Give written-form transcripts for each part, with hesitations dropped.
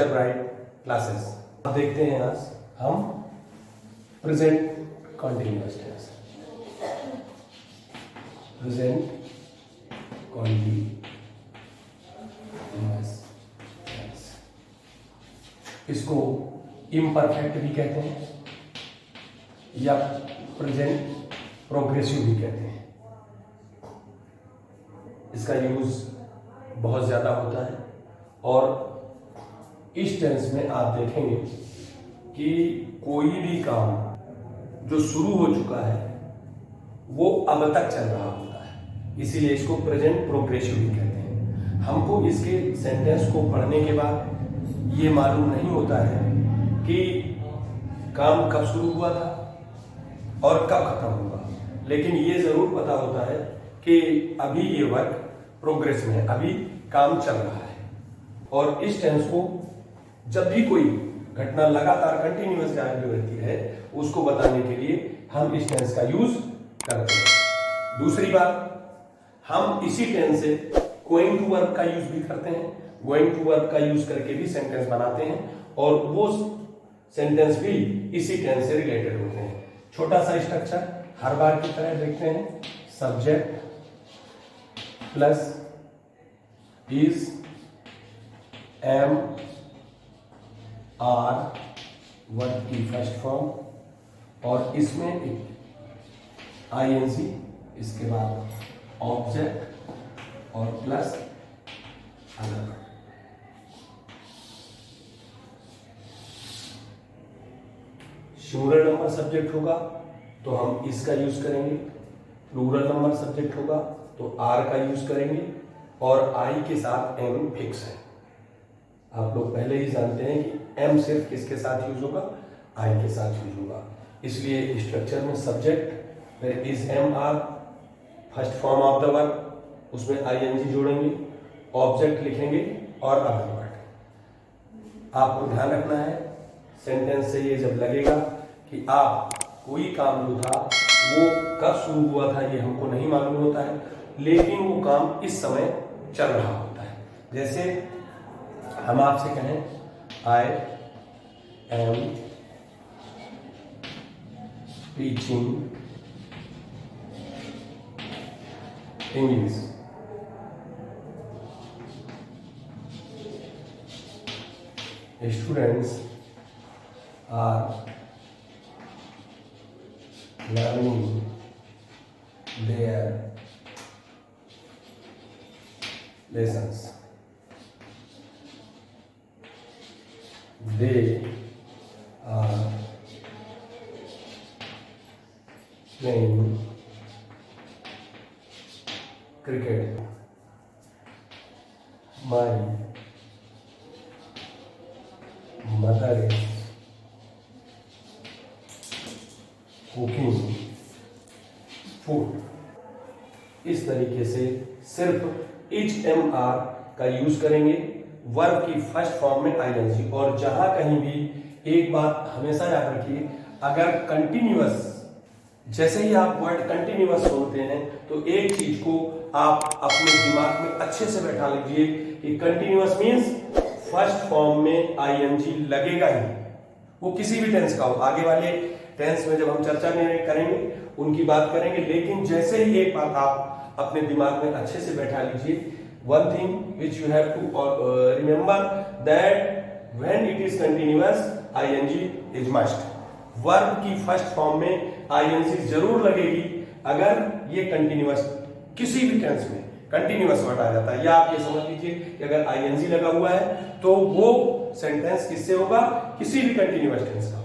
Algebraic classes. अब देखते हैं आज हम present continuous tense. Present continuous tense, इसको इम्परफेक्ट भी कहते हैं या प्रेजेंट प्रोग्रेसिव भी कहते हैं। इसका यूज बहुत ज़्यादा होता है और इस टेंस में आप देखेंगे कि कोई भी काम जो शुरू हो चुका है वो अब तक चल रहा होता है, इसीलिए इसको प्रेजेंट प्रोग्रेसिव भी कहते हैं। हमको इसके सेंटेंस को पढ़ने के बाद ये मालूम नहीं होता है कि काम कब शुरू हुआ था और कब खत्म हुआ, लेकिन ये जरूर पता होता है कि अभी ये वर्क प्रोग्रेस में है, अभी काम चल रहा है। और इस टेंस को जब भी कोई घटना लगातार कंटिन्यूअस जारी रहती है उसको बताने के लिए हम इस टेंस का यूज करते हैं। दूसरी बात, हम इसी टेंस से गोइंग टू वर्ब का यूज भी करते हैं। गोइंग टू वर्ब का यूज करके भी सेंटेंस बनाते हैं और वो सेंटेंस भी इसी टेंस से रिलेटेड होते हैं। छोटा सा स्ट्रक्चर हर बार की तरह देखते हैं। Subject plus is am are verb की फर्स्ट फॉर्म और इसमें आईएनजी, इसके बाद ऑब्जेक्ट और plus other. Singular number subject होगा तो हम इसका यूज करेंगे, प्लूरल नंबर सब्जेक्ट होगा तो आर का यूज करेंगे और आई के साथ एम फिक्स है। आप लोग पहले ही जानते हैं कि एम सिर्फ किसके साथ यूज होगा, आई के साथ यूज होगा। इसलिए स्ट्रक्चर में सब्जेक्ट फिर is am are first form of the verb, उसमें आईएनजी जोड़ेंगे, ऑब्जेक्ट लिखेंगे और अदर वर्ड। आपको ध्यान रखना है सेंटेंस से ये जब लगेगा कि आप कोई काम जो था वो कब शुरू हुआ था ये हमको नहीं मालूम होता है, लेकिन वो काम इस समय चल रहा होता है। जैसे हम आपसे कहें I am teaching English, students are learning their lessons. They are playing cricket. My mother is cooking food. इस तरीके से सिर्फ इच एम आर का यूज करेंगे वर्ब की फर्स्ट फॉर्म में आईएनजी। और जहां कहीं भी एक बात हमेशा याद रखिए, अगर कंटिन्यूअस, जैसे ही आप वर्ड कंटिन्यूअस सुनते हैं तो एक चीज को आप अपने दिमाग में अच्छे से बैठा लीजिए कि कंटिन्यूअस मींस फर्स्ट फॉर्म में आईएनजी लगेगा ही, वो किसी भी टेंस का हो। आगे वाले टेंस में जब हम चर्चा करेंगे उनकी बात करेंगे, लेकिन जैसे ही एक बात आप अपने दिमाग में अच्छे से बैठा लीजिए, one thing which you have to remember that when it is continuous ING is must. Verb की फर्स्ट फॉर्म में आईएनजी जरूर लगेगी अगर ये कंटिन्यूअस किसी भी टेंस में कंटिन्यूअस वर्ड आ जाता है। या आप ये समझ लीजिए कि अगर आईएनजी लगा हुआ है तो वो सेंटेंस किससे होगा, किसी भी कंटिन्यूअस टेंस का।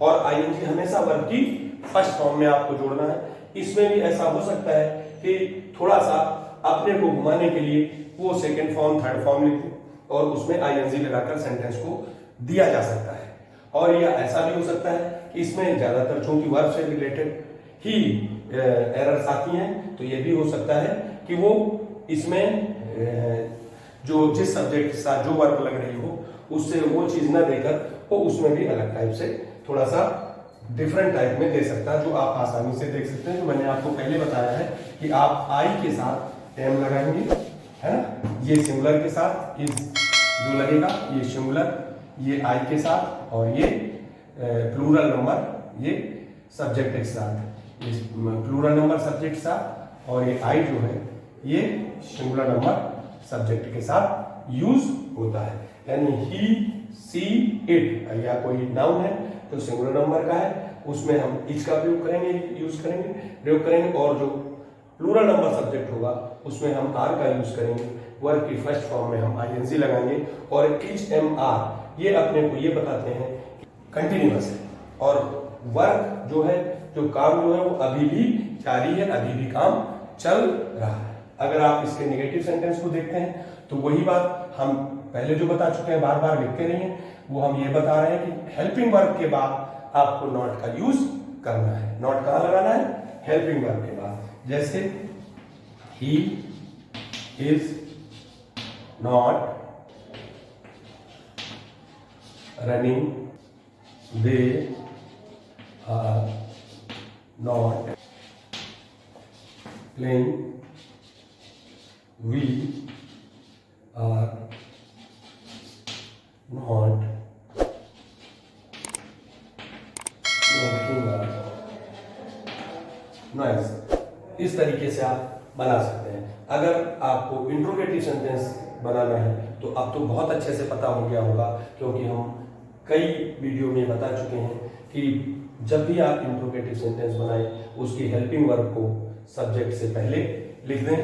और आईएनजी हमेशा वर्ब की फर्स्ट फॉर्म में आपको जोड़ना है। इसमें भी ऐसा हो सकता है कि थोड़ा सा अपने को घुमाने के लिए वो सेकंड फॉर्म थर्ड फॉर्म लिख दें और उसमें आईएनजी लगाकर सेंटेंस को दिया जा सकता है। और यह ऐसा भी हो सकता है कि इसमें ज्यादातर चूंकि वर्ब से रिलेटेड ही एरर्स आती हैं, तो यह भी हो सकता है कि वो इसमें जो जिस सब्जेक्ट के साथ जो वर्ब लग रही हो उससे वो चीज न देकर वो उसमें भी अलग टाइप से थोड़ा सा डिफरेंट टाइप में दे सकता है, जो आप आसानी से देख सकते हैं। जो मैंने आपको पहले बताया है कि आप आई के साथ एम लगाएंगे, है ना, ये सिंगुलर के साथ इज जो लगेगा ये सिंगुलर ये आई के साथ और ये प्लूरल नंबर ये सब्जेक्ट के साथ, ये प्लूरल नंबर सब्जेक्ट के साथ और ये आई जो है ये सिंगुलर नंबर सब्जेक्ट के साथ यूज होता है। यानी ही सी इट या कोई नाउन है तो सिंगुलर नंबर का है, उसमें हम इच का प्रयोग करेंगे, और जो प्लूरल नंबर सब्जेक्ट होगा उसमें हम आर का यूज करेंगे। वर्ब की फर्स्ट फॉर्म में हम आईएनजी लगाएंगे और इच एम आर ये अपने को ये बताते हैं कंटिन्यूअस है और वर्क जो है, जो काम जो है वो अभी भी जारी है, अभी भी काम चल रहा है। अगर आप इसके नेगेटिव सेंटेंस को देखते हैं तो वही बात हम पहले जो बता चुके हैं, बार बार लिखते नहीं है, वो हम ये बता रहे हैं कि हेल्पिंग वर्ब के बाद आपको नॉट का यूज करना है। नॉट कहाँ लगाना है? हेल्पिंग वर्ब के बाद। जैसे he is not running, they are not playing, we are not noise. इस तरीके से आप बना सकते हैं। अगर आपको इंट्रोगेटिव सेंटेंस बनाना है तो अब तो बहुत अच्छे से पता हो गया होगा, क्योंकि हम कई वीडियो में बता चुके हैं कि जब भी आप इंट्रोगेटिव सेंटेंस बनाएं उसकी हेल्पिंग वर्ब को सब्जेक्ट से पहले लिख दें,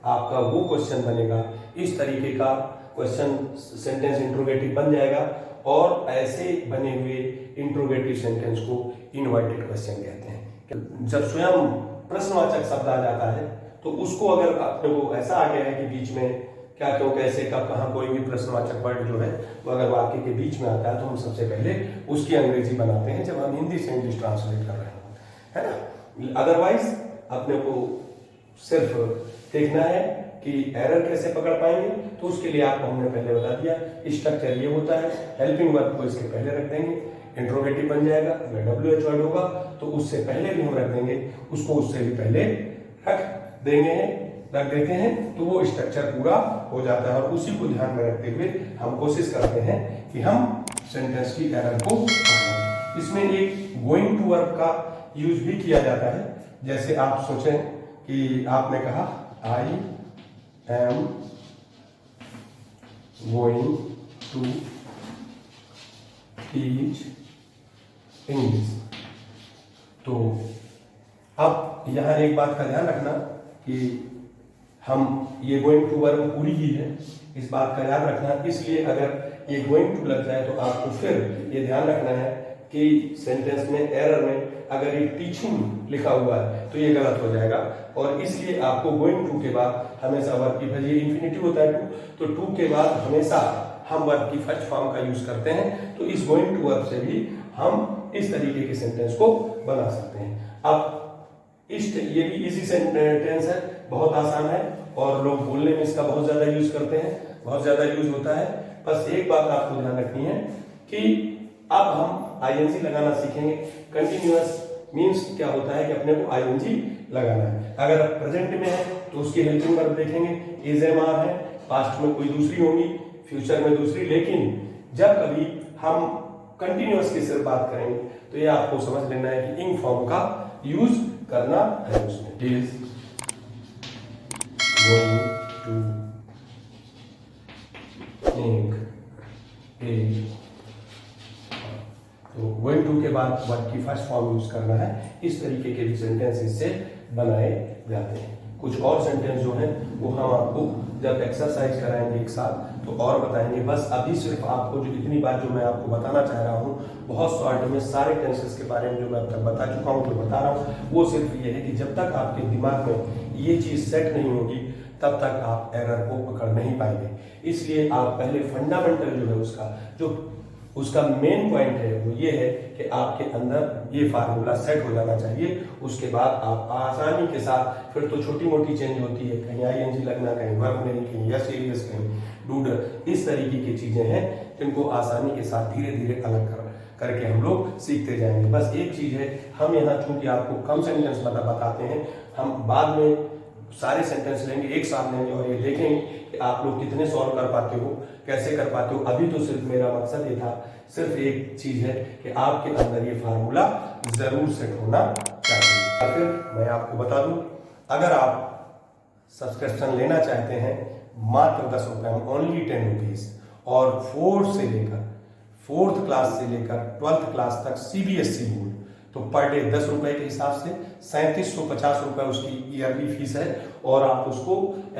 आपका वो क्वेश्चन बनेगा। इस तरीके का क्वेश्चन सेंटेंस इंट्रोगेटिव बन जाएगा और ऐसे बने हुए इंट्रोगेटिव सेंटेंस को इन्वर्टेड क्वेश्चन कहते हैं। जब स्वयं प्रश्नवाचक शब्द आ जाता है तो उसको अगर अपने को ऐसा आ गया है कि बीच में क्या, क्यों, कैसे, कब, कहाँ, कोई भी प्रश्नवाचक वर्ड जो है वो अगर वाक्य के बीच में आता है तो हम सबसे पहले उसकी अंग्रेजी बनाते हैं जब हम हिंदी से इंग्लिश ट्रांसलेट कर रहे हैं, है ना। अदरवाइज अपने को सिर्फ देखना है कि एरर कैसे पकड़ पाएंगे, तो उसके लिए आपको हमने पहले बता दिया स्ट्रक्चर ये होता है। हेल्पिंग वर्ब को इसके पहले रख देंगे, इंट्रोगेटिव बन जाएगा। अगर WH वर्ड होगा तो उससे पहले भी हम रख देंगे, उसको उससे भी पहले रख देते हैं तो वो स्ट्रक्चर पूरा हो जाता है। और उसी को ध्यान में रखते हुए हम कोशिश करते हैं कि हम सेंटेंस की एरर को पकड़ें। इसमें एक गोइंग टू वर्ब का यूज भी किया जाता है। जैसे आप सोचें कि आपने कहा I am going to teach English, तो अब यहां एक बात का ध्यान रखना कि हम ये गोइंग टू वर्ब पूरी ही है, इस बात का याद रखना। इसलिए अगर ये गोइंग टू लग जाए तो आपको फिर ये ध्यान रखना है कि सेंटेंस में एरर में अगर ये टीचिंग लिखा हुआ है तो ये गलत हो जाएगा। और इसलिए आपको गोइंग टू के बाद हमेशा वर्ब की, ये इंफिनिटिव होता है टू, तो टू के बाद हमेशा हम वर्ब की फर्स्ट फॉर्म का यूज करते हैं। तो इस गोइंग टू वर्ब से भी हम इस तरीके के सेंटेंस को बना सकते हैं। अब ये भी इजी सेंटेंस है, बहुत आसान है और लोग बोलने में इसका बहुत ज्यादा यूज करते हैं, बहुत ज्यादा यूज होता है। बस एक बात आपको ध्यान रखनी है कि अब हम आईएनजी लगाना सीखेंगे। कंटिन्यूअस मींस क्या होता है कि अपने को आईएनजी लगाना है। अगर प्रेजेंट में है तो उसकी हेल्पिंग वर्ब देखेंगे, इज एम आर है, पास्ट में कोई दूसरी होगी, फ्यूचर में दूसरी। लेकिन जब कभी हम कंटिन्यूअस की सिर्फ बात करेंगे तो ये आपको समझ लेना है कि इंग फॉर्म का यूज करना है उसमें। इज गोइंग टू इंक ए, तो गोइंग टू के बाद वर्ब की फर्स्ट फॉर्म यूज करना है। इस तरीके के भी सेंटेंस इससे बनाए जाते हैं। कुछ और सेंटेंस जो है वो हम आपको जब एक्सरसाइज कराएंगे एक साथ तो और बताएंगे। बस अभी सिर्फ आपको जो इतनी बात जो मैं आपको बताना चाह रहा हूँ, बहुत शॉर्ट में सारे टेंसेस के बारे में जो मैं अब तक बता चुका हूँ, जो बता रहा हूँ, वो सिर्फ ये है कि जब तक आपके दिमाग में ये चीज सेट नहीं होगी तब तक आप एरर को पकड़ नहीं पाएंगे। इसलिए आप पहले फंडामेंटल जो है उसका मेन पॉइंट है वो ये है कि आपके अंदर ये फार्मूला सेट हो जाना चाहिए। उसके बाद आप आसानी के साथ, फिर तो छोटी मोटी चेंज होती है, कहीं आईएनजी लगना, कहीं वर्ब नहीं, कहीं यस सीरियस, कहीं डूडर, इस तरीके की चीजें हैं जिनको आसानी के साथ धीरे धीरे अलग करके हम लोग सीखते जाएंगे। बस एक चीज है, हम यहाँ चूंकि आपको कम सेंटेंस बताते हैं, हम बाद में सारे सेंटेंस लेंगे, एक साथ लेंगे और ये देखेंगे कि आप लोग कितने सॉल्व कर पाते हो, कैसे कर पाते हो। अभी तो सिर्फ मेरा मकसद ये था, सिर्फ एक चीज है कि आपके अंदर ये फार्मूला जरूर सेट होना चाहिए। फिर मैं आपको बता दूं, अगर आप सब्सक्रिप्शन लेना चाहते हैं मात्र 10 रुपए में, ओनली 10 रुपीज, और फोर्थ क्लास से लेकर 12th क्लास तक CBSE बोर्ड, तो पर डे 10 रुपए के हिसाब से 3750 रुपए उसकी ईयरली फीस है। और आप उसको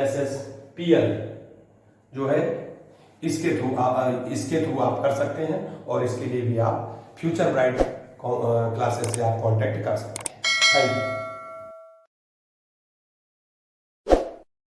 SSPL जो है इसके थ्रू आप कर सकते हैं, और इसके लिए भी आप फ्यूचर ब्राइट क्लासेस से आप कांटेक्ट कर सकते हैं। Thank you.